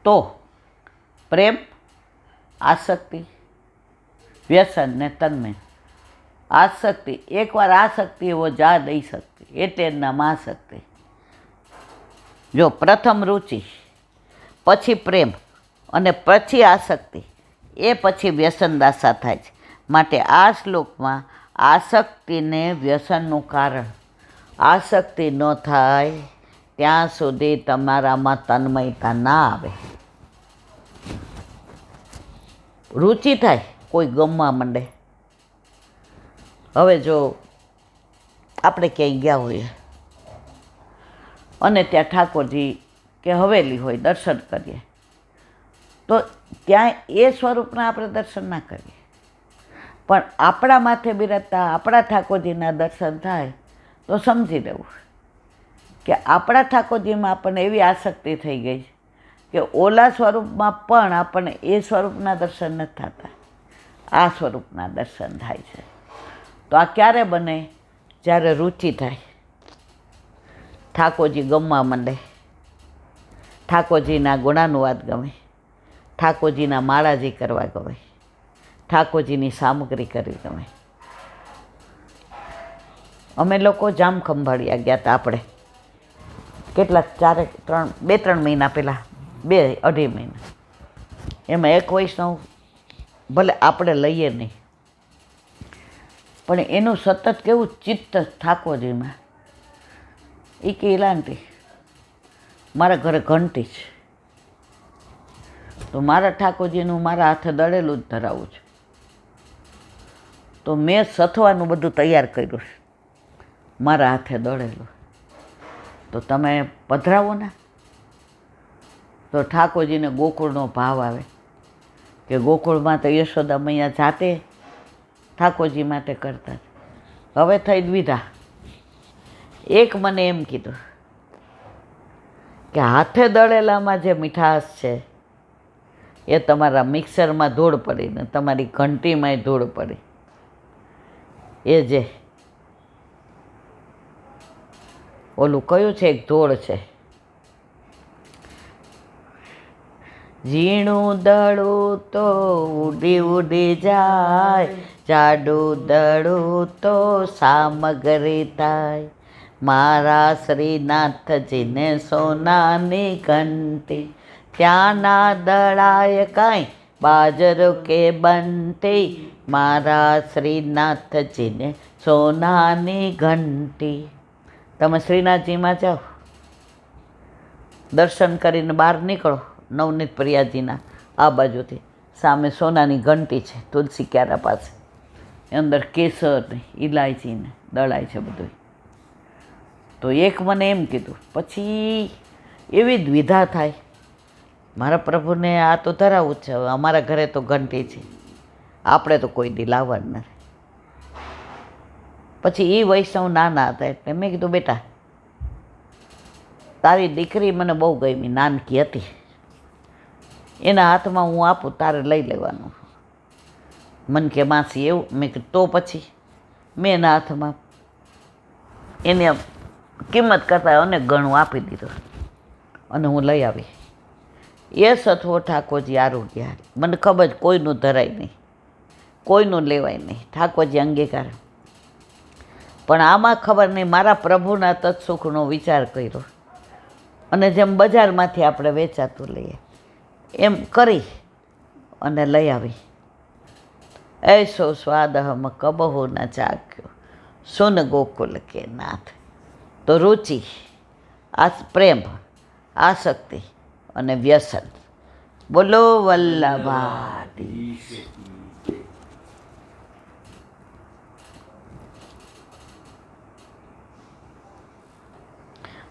તો प्रेम आसक्ति व्यसन ने तन्मय। आसक्ति एक बार आसक्ति वो जा नहीं सकती, एटले नाम आसक्ति। जो प्रथम रुचि पछी प्रेम अने पछी आसक्ति ए पछी व्यसनदासा थाय छे। माटे आ श्लोकमां आसक्तिने व्यसननुं कारण आसक्ति न थाय त्यां सुधी तमारामां तन्मयता ना आवे। रुचि थाय कोई गमवा मंडे। हवे जो आपणे क्यांय गया होईए अने त्यां ठाकोरजी के हवेली होय दर्शन करीए तो त्यां ए स्वरूपना आपणे दर्शन ना करीए, पण आपणा माथे बिराजता आपणा ठाकोरजीना दर्शन थाय तो समजी लेवुं के आपणा ठाकोरजीमां आपणे एवी आसक्ति थई गई के ओला स्वरूपमां पण आपणे ए स्वरूपना दर्शन नथी थता, आ स्वरूपना दर्शन थाय छे। तो आ क्यारे बने? ज्यारे रुचि थाय, ठाकोरजी गमवा मंडे, ठाकोरजीना गुणानुवाद गमे, ठाकोरजीना माळाजी करवा गमे, ठाकोरजीनी सामग्री करवी गमे। अमे लोको जाम खंभाळिया गया था आपणे કેટલા 2-3 મહિના પહેલાં, 2-2.5 મહિના। એમાં એક વૈષ્ણવ ભલે આપણે લઈએ નહીં, પણ એનું સતત કેવું ચિત્ત ઠાકોરજીમાં। એ કે ઇલાંટી મારા ઘરે ઘંટી છે તો મારા ઠાકોરજીનું મારા હાથે દળેલું જ ધરાવું છે, તો મેં સથવાનું બધું તૈયાર કર્યું છે મારા હાથે દળેલું, તો તમે પધરાવો ને। તો ઠાકોરજીને ગોકુળનો ભાવ આવે કે ગોકુળમાં તો યશોદા મૈયા જાતે ઠાકોરજી માટે કરતા। હવે થઈ દ્વિધા। એક મને એમ કીધું કે હાથે દળેલામાં જે મીઠાશ છે એ તમારા મિક્સરમાં ધૂળ પડીને તમારી ઘંટીમાંય ધૂળ પડી, એ જે ઓલું કયું છે, એક ધૂળ છે, ઝીણું દળું તો ઉડી ઉડી જાય, જાડું દળું તો સામગ્રી થાય, મારા શ્રીનાથજીને સોનાની ઘંટી, ત્યાંના દળાય કાંઈ બાજરો કે બંટી, મારા શ્રીનાથજીને સોનાની ઘંટી। તમે શ્રીનાથજીમાં જાઓ, દર્શન કરીને બહાર નીકળો નવનીત પ્રિયાજીના આ બાજુથી, સામે સોનાની ઘંટી છે તુલસી ક્યારા પાસે, અંદર કેસર ને ઇલાયચી ને દળાય છે બધું। તો એક મને એમ કીધું, પછી એવી દ્વિધા થાય મારા પ્રભુને આ તો ધરાવું જ છે, હવે અમારા ઘરે તો ઘંટી છે, આપણે તો કોઈ દી લાવવાનું નથી। પછી એ વૈષ્ણવ નાના હતા એટલે મેં કીધું બેટા તારી દીકરી મને બહુ ગમી, નાનકી હતી, એના હાથમાં હું આપું તારે લઈ લેવાનું। મન કે માસી એવું? મેં કીધું તો પછી મેં એના હાથમાં એને કિંમત કરતાં અને ઘણું આપી દીધું અને હું લઈ આવી। એ સથવો ઠાકોરજી આરોગ્ય, મને ખબર જ કોઈનું ધરાય નહીં, કોઈનું લેવાય નહીં, ઠાકોરજી અંગીકાર। પણ આમાં ખબર નહીં મારા પ્રભુના તત્સુખનો વિચાર કર્યો અને જેમ બજારમાંથી આપણે વેચાતું લઈએ એમ કરી અને લઈ આવી। ऐसो स्वाद हम कबहु न चाख्यो सुन गोकुल के नाथ। तो रुचि, प्रेम, आसक्ति અને વ્યસન। બોલો વલ્લભાધીશ।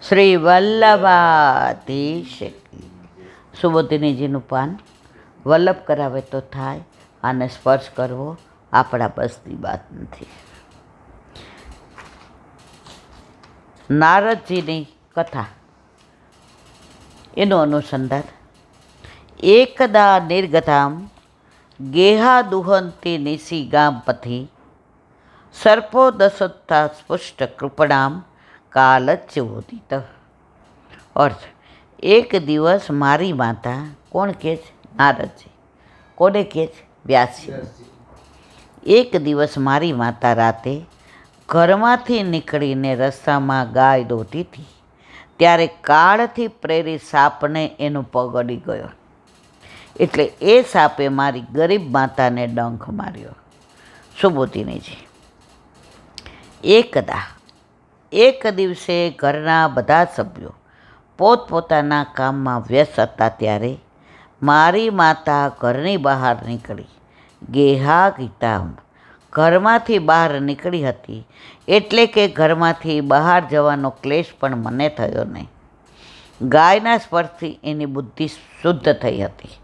શ્રી વલ્લભાધીશ। સુબોધિનીજીનું પાન વલ્લભ કરાવે તો થાય, આને સ્પર્શ કરવો આપણા બસની વાત નથી। નારદજીની કથા એનું અનુસંધાન। એકદા નિર્ગતામ ગેહા દુહંતી નિશી ગામ પથી સર્પો દશોત્થા સ્પુષ્ટ કૃપણામ કાલચ્યોદિત। અર્થ, એક દિવસ મારી માતા, કોણ કહે છે? નારદજી. કોને કહે છે? વ્યાસજી. એક દિવસ મારી માતા રાતે ઘરમાંથી નીકળીને રસ્તામાં ગાય દોતી હતી, ત્યારે કાળથી પ્રેરિત સાપને એનો પગ અડી ગયો. એટલે એ સાપે મારી ગરીબ માતાને ડંખ માર્યો. સુબોધિનીજી. એક દિવસે ઘરના બધા સભ્યો પોતપોતાના કામમાં વ્યસ્ત હતા, ત્યારે મારી માતા ઘરની બહાર નીકળી. ગેહા ગીતા ઘરમાંથી બહાર નીકળી હતી, એટલે કે ઘરમાંથી બહાર જવાનો ક્લેશ પણ મને થયો નહીં. ગાયના સ્પર્શથી એની બુદ્ધિ શુદ્ધ થઈ હતી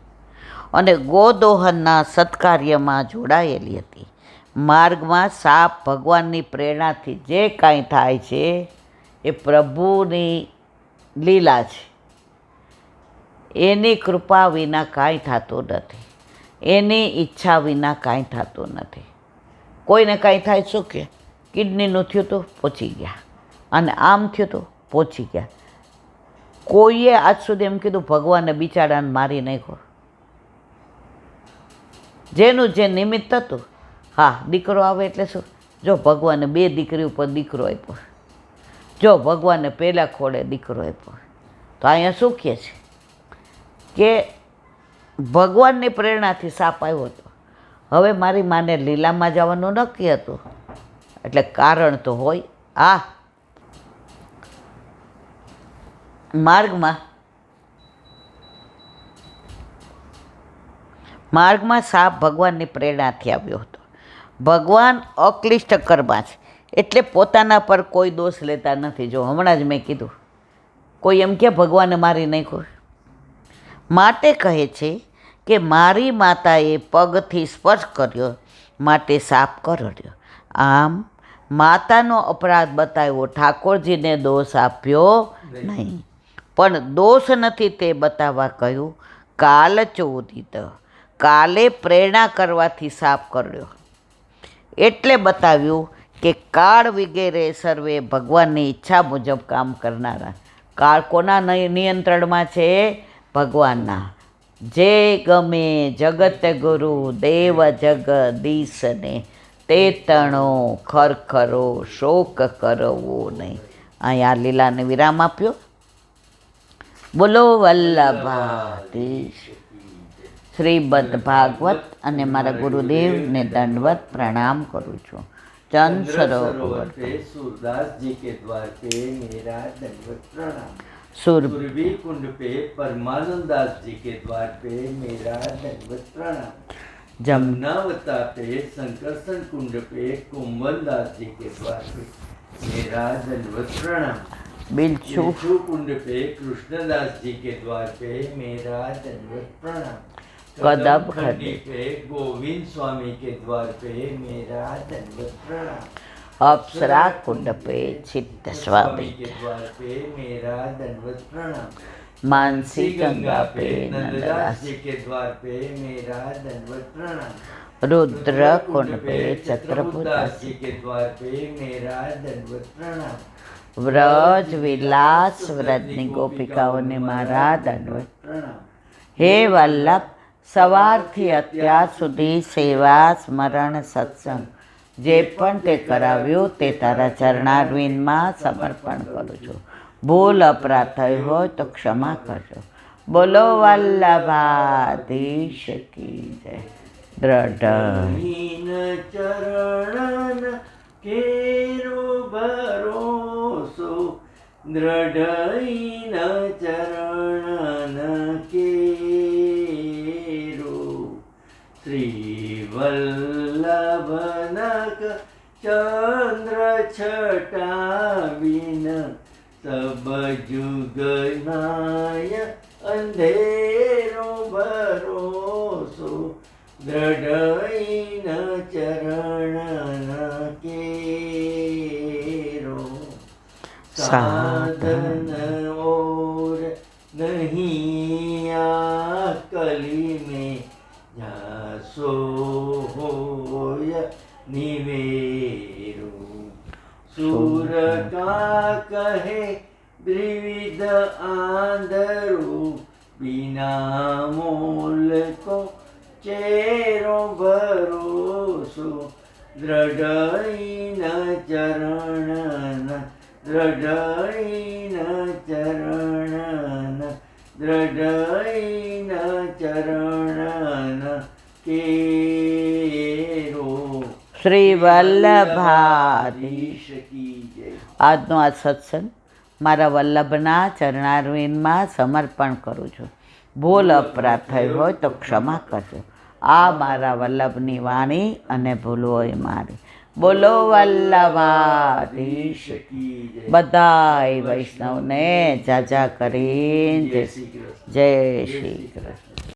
અને ગોદોહનના સત્કાર્યમાં જોડાયેલી હતી. માર્ગમાં સાપ ભગવાનની પ્રેરણાથી જે કાંઈ થાય છે એ પ્રભુની લીલા છે. એની કૃપા વિના કાંઈ થતું નથી, એની ઈચ્છા વિના કાંઈ થતું નથી. કોઈને કાંઈ થાય શું કે કિડનીનું થયું તો પહોંચી ગયા, અને આમ થયું તો પહોંચી ગયા. કોઈએ આજ સુધી એમ કીધું ભગવાને બિચારાને મારી નાખ્યો? જેનું જે નિમિત્ત હતું. હા, દીકરો આવે એટલે શું? જો ભગવાને 2 દીકરી ઉપર દીકરો આપ્યો, જો ભગવાને પહેલાં ખોળે દીકરો આપ્યો, તો અહીંયા શું કહે છે કે ભગવાનની પ્રેરણાથી સાપ આવ્યો હતો. હવે મારી માને લીલામાં જવાનું નક્કી હતું, એટલે કારણ તો હોય. આ માર્ગમાં સાપ ભગવાનની પ્રેરણાથી આવ્યો હતો. ભગવાન અક્લિષ્ટ કર્મા છે, એટલે પોતાના પર કોઈ દોષ લેતા નથી. જો હમણાં જ મેં કીધું, કોઈ એમ કે ભગવાને મારી નાખ્યો. માટે કહે છે કે મારી માતાએ પગથી સ્પર્શ કર્યો, માટે સાપ કરડ્યો. આમ માતાનો અપરાધ બતાવ્યો, ઠાકોરજીને દોષ આપ્યો નહીં. પણ દોષ નથી તે બતાવવા કહ્યું. કાલચોદિત, કાલે પ્રેરણા કરવાથી સાપ કરડ્યો. એટલે બતાવ્યું કે કાળ વગેરે સર્વે ભગવાનની ઈચ્છા મુજબ કામ કરનારા. કાળ કોના નિયંત્રણમાં છે? ભગવાનના. જે ગમે જગત ગુરુ દેવ જગદીશને, તે તણો ખરખરો શોક કરવો નહીં. અહીંયા લીલાને વિરામ આપ્યો. બોલો વલ્લભાધીશ. શ્રીમદ ભાગવત અને મારા ગુરુદેવને દંડવત પ્રણામ કરું છું. चंद सरोवर पे सूरदास जी के द्वार पे मेरा दंडवत प्रणाम. सुरभि कुंड पे परमानंद दास जी के द्वार पे मेरा दंडवत प्रणाम. जमुनावता पे संकर्षण कुंड पे कुंभन दास जी के द्वार पे मेरा दंडवत प्रणाम. बिलछू कुंड पे कृष्णदास जी के द्वार पे मेरा दंडवत प्रणाम. कदम खड्डी पे गोविंद स्वामी के द्वार पे मेरा दंडवत प्रणाम. अप्सरा कुंड पे चित्त स्वामी के द्वार पे मेरा दंडवत प्रणाम. मानसी गंगा पे नंददास जी के द्वार पे मेरा दंडवत प्रणाम. रुद्र कुंड पे छत्रपुदास जी के द्वार पे मेरा दंडवत प्रणाम. व्रज विलास व्रजनी गोपिकाओं ने मारा दंडवत प्रणाम. हे वल्लभ, સવારથી અત્યાર સુધી સેવા સ્મરણ સત્સંગ જે પણ તે કરાવ્યું તે તારા ચરણારવિંદમાં સમર્પણ કરું છું. ભૂલ અપરાધ થઈ હોય તો ક્ષમા કરજો. બોલો વલ્લભાધીશ કી જય. દ્રઢ ચરણ કેરો ભરોસો, દ્રઢ ચરણ કે श्री वल्लभनक चंद्र छटाविन, सब जुग नाय अंधेरो भरोसो, दृढ़ चरण केरो. साधन और नहीं कली में सो होय निवेरो. सूर का कहे દ્વિવિધ આંધળું बिना मोल को चेरो भरोसो दृढ़ चरण दृढ़ चरण दृढ़ चरण केरो શ્રી વલ્લભાધીશ की जय। આજનો આ સત્સંગ મારા વલ્લભના ચરણારવિંદમાં સમર્પણ કરું છું. ભૂલ અપરાધ થઈ હોય તો ક્ષમા કરજો. આ મારા વલ્લભની વાણી અને ભૂલ હોય મારી. બોલો વલ્લભાધીશ. બધાય વૈષ્ણવને જાજા કરીને જય શ્રી કૃષ્ણ.